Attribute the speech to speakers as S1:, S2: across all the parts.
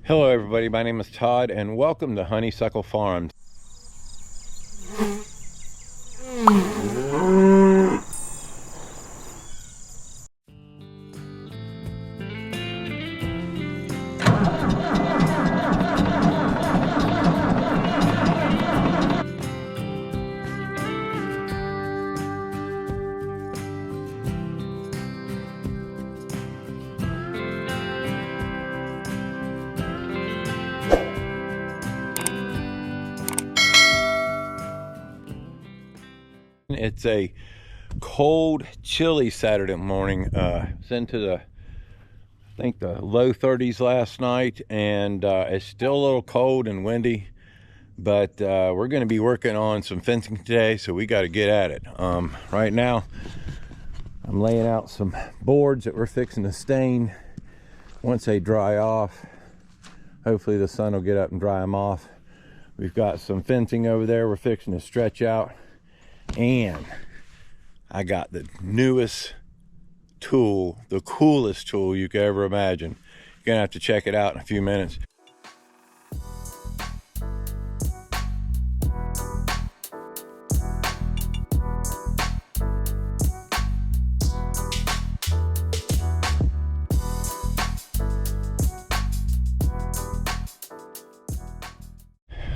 S1: Hello everybody, my name is Todd and welcome to Honeysuckle Farms. It's a cold, chilly Saturday morning. It's into the, I think the low 30s last night, and it's still a little cold and windy, but we're going to be working on some fencing today, so we got to get at it. Right now, I'm laying out some boards that we're fixing to stain. Once they dry off, hopefully the sun will get up and dry them off. We've got some fencing over there we're fixing to stretch out. And I got the newest tool, the coolest tool you could ever imagine. You're gonna have to check it out in a few minutes.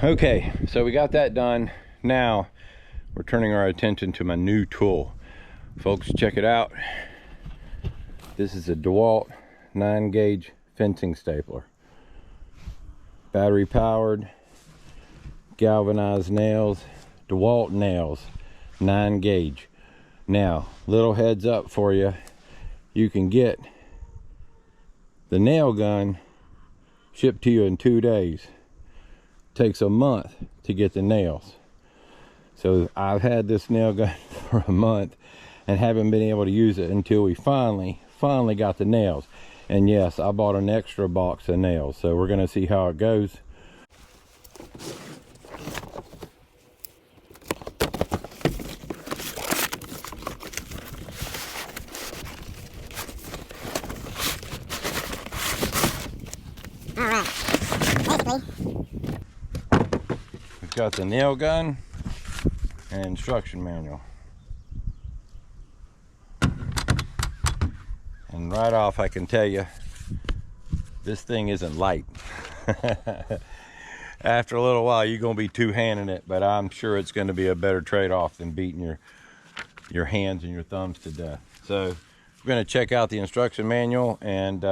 S1: Okay, so we got that done. Now we're turning our attention to my new tool. Folks, check it out. This is a DeWalt 9-gauge fencing stapler. Battery powered, galvanized nails, DeWalt nails, 9-gauge. Now, little heads up for you. You can get the nail gun shipped to you in 2 days. Takes a month to get the nails. So I've had this nail gun for a month and haven't been able to use it until we finally got the nails. And yes, I bought an extra box of nails, so we're gonna see how it goes.
S2: All right, basically,
S1: We've got the nail gun and instruction manual. And right off I can tell you, this thing isn't light. After a little while you're gonna be two-handing it, but I'm sure it's gonna be a better trade-off than beating your hands and your thumbs to death. So we're gonna check out the instruction manual and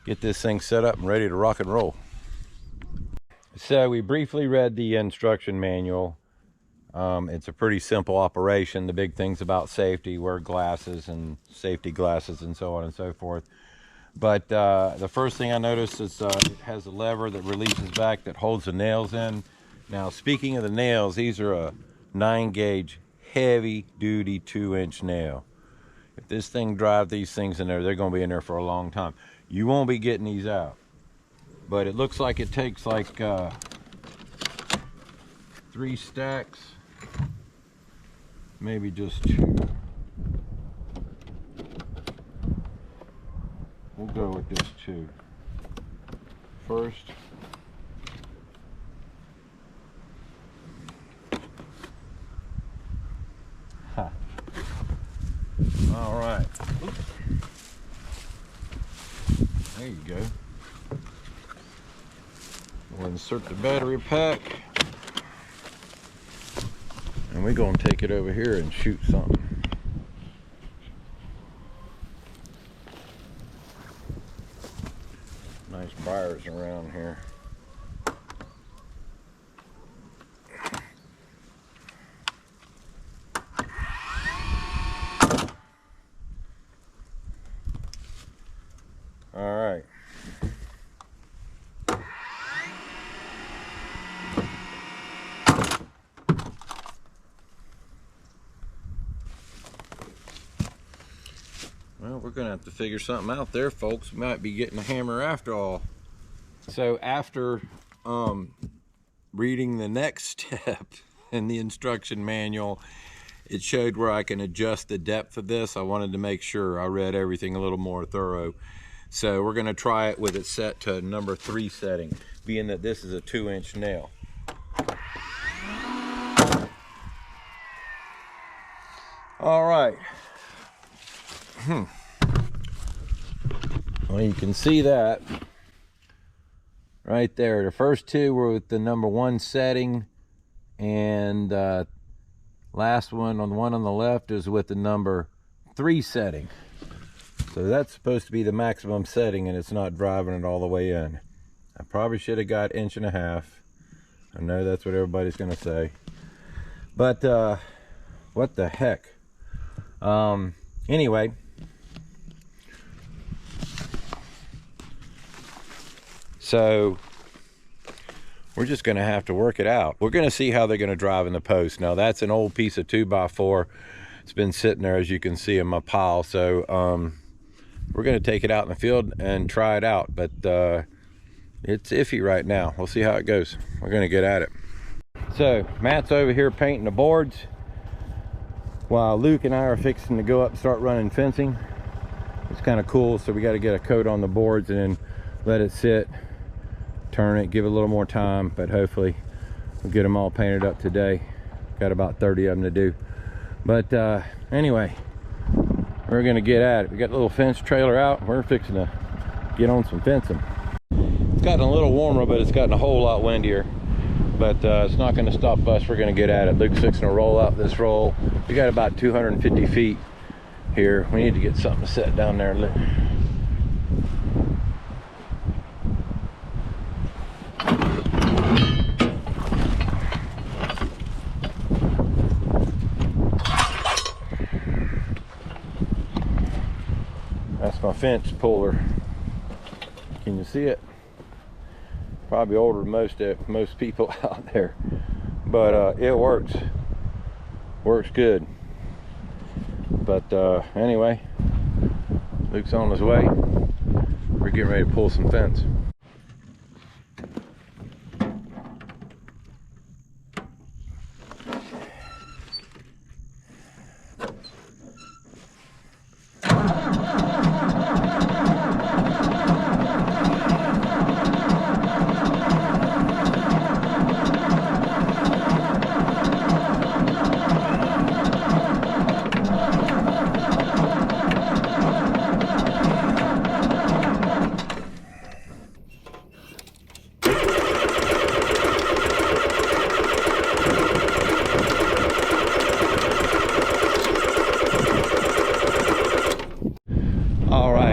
S1: get this thing set up and ready to rock and roll. So we briefly read the instruction manual. It's a pretty simple operation. The big things about safety, wear glasses and safety glasses and so on and so forth. But the first thing I noticed is it has a lever that releases back that holds the nails in. Now, speaking of the nails, these are a 9-gauge heavy duty 2-inch nail. If this thing drives these things in there, they're going to be in there for a long time. You won't be getting these out. But it looks like it takes like 3 stacks. Maybe just 2. We'll go with this 2. First. Ha. All right. Oops. There you go. We'll insert the battery pack. And we're gonna take it over here and shoot something. Nice briars around here. All right. Well, we're gonna have to figure something out there, folks. We might be getting a hammer after all. So after reading the next step in the instruction manual, it showed where I can adjust the depth of this. I wanted to make sure I read everything a little more thorough. So we're gonna try it with it set to number 3 setting, being that this is a 2-inch nail. All right. Well, you can see that right there. The first 2 were with the number 1 setting, and last one, on the one on the left, is with the number 3 setting. So that's supposed to be the maximum setting, and it's not driving it all the way in. I probably should have got 1.5 inches. I know that's what everybody's gonna say, but what the heck. Anyway, so we're just gonna have to work it out. We're gonna see how they're gonna drive in the post. Now that's an old piece of 2x4. It's been sitting there, as you can see, in my pile. So we're gonna take it out in the field and try it out, but it's iffy right now. We'll see how it goes. We're gonna get at it. So Matt's over here painting the boards while Luke and I are fixing to go up and start running fencing. It's kind of cool, so we got to get a coat on the boards and then let it sit, turn it, give it a little more time, but hopefully we'll get them all painted up today. Got about 30 of them to do. But anyway, we're gonna get at it. We got a little fence trailer out. We're fixing to get on some fencing. It's gotten a little warmer, but it's gotten a whole lot windier. But it's not going to stop us. We're going to get at it. Luke's fixing to roll out this roll. We got about 250 feet here. We need to get something set down there. That's my fence puller. Can you see it? Probably older than most people out there, but it works good. But anyway, Luke's on his way. We're getting ready to pull some fence.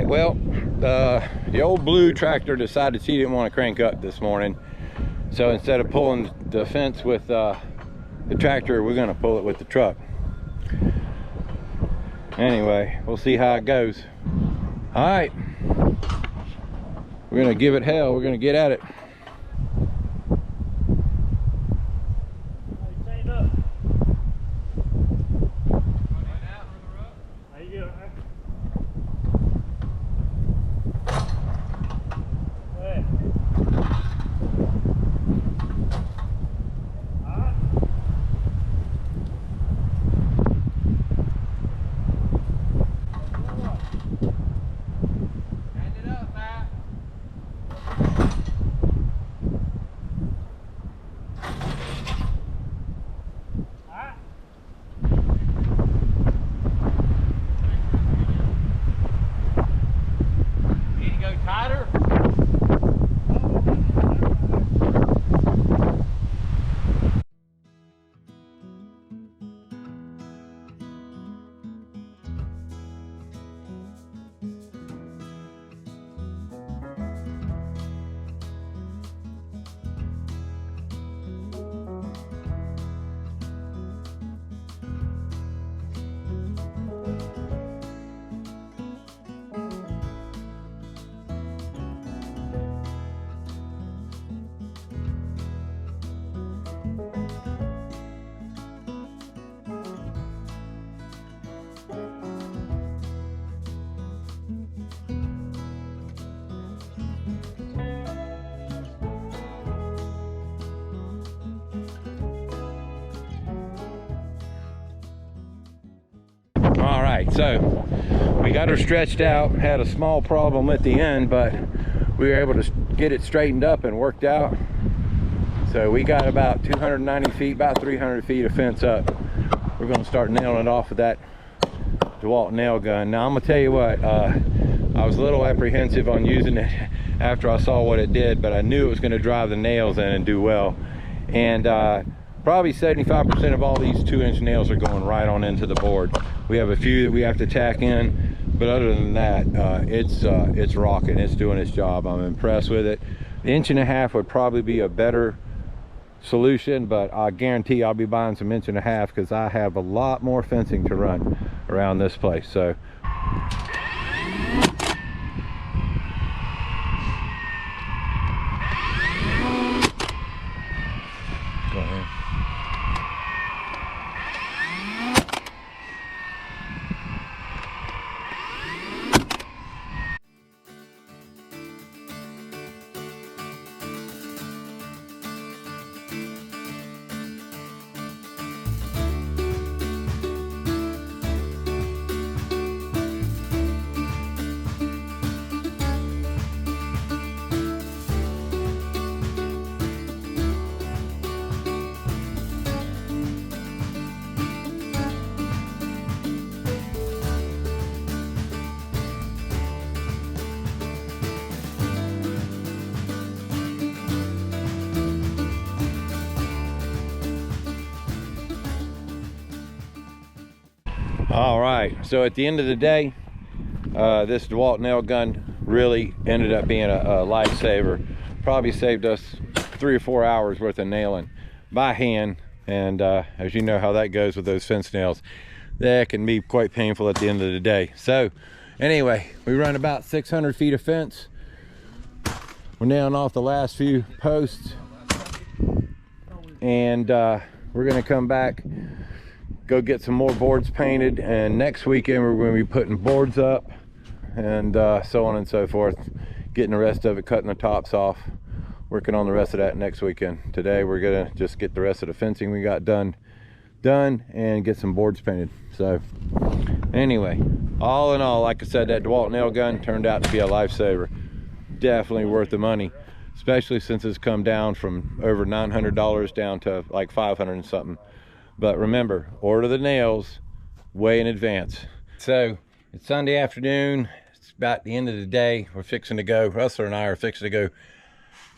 S1: Well, the old blue tractor decided she didn't want to crank up this morning, so instead of pulling the fence with the tractor, we're going to pull it with the truck. Anyway, we'll see how it goes. All right, we're going to give it hell. We're going to get at it. All right, so we got her stretched out, had a small problem at the end, but we were able to get it straightened up and worked out. So we got about 290 feet, about 300 feet of fence up. We're going to start nailing it off with that DeWalt nail gun. Now I'm gonna tell you what, I was a little apprehensive on using it after I saw what it did, but I knew it was going to drive the nails in and do well. And probably 75% of all these 2-inch nails are going right on into the board. We have a few that we have to tack in, but other than that, it's rocking. It's doing its job. I'm impressed with it. The 1.5 would probably be a better solution, but I guarantee I'll be buying some 1.5 because I have a lot more fencing to run around this place. So go ahead. All right, so at the end of the day, this DeWalt nail gun really ended up being a lifesaver. Probably saved us 3 or 4 hours worth of nailing by hand. And as you know how that goes with those fence nails, that can be quite painful at the end of the day. So anyway, we run about 600 feet of fence. We're nailing off the last few posts, and we're gonna come back, go get some more boards painted, and next weekend we're going to be putting boards up and so on and so forth, getting the rest of it, cutting the tops off, working on the rest of that next weekend. Today we're gonna just get the rest of the fencing we got done and get some boards painted. So anyway, all in all, like I said, that DeWalt nail gun turned out to be a lifesaver. Definitely worth the money, especially since it's come down from over $900 down to like 500 and something. But remember, order the nails way in advance. So it's Sunday afternoon. It's about the end of the day. We're fixing to go, Russell and I are fixing to go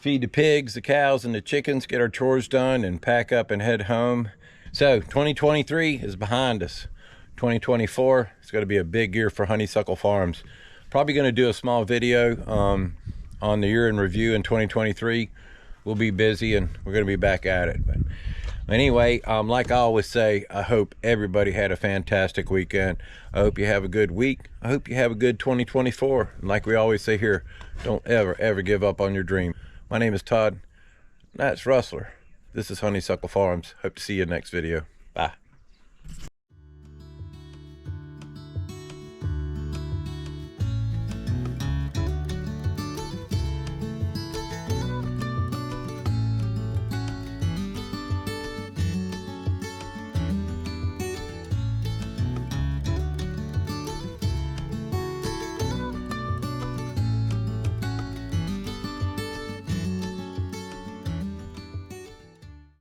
S1: feed the pigs, the cows, and the chickens, get our chores done, and pack up and head home. So 2023 is behind us. 2024 is going to be a big year for Honeysuckle Farms. Probably going to do a small video on the year in review in 2023. We'll be busy and we're going to be back at it. But anyway, like I always say, I hope everybody had a fantastic weekend. I hope you have a good week. I hope you have a good 2024. And like we always say here, don't ever give up on your dream. My name is Todd. That's Rustler. This is Honeysuckle Farms. Hope to see you next video. Bye.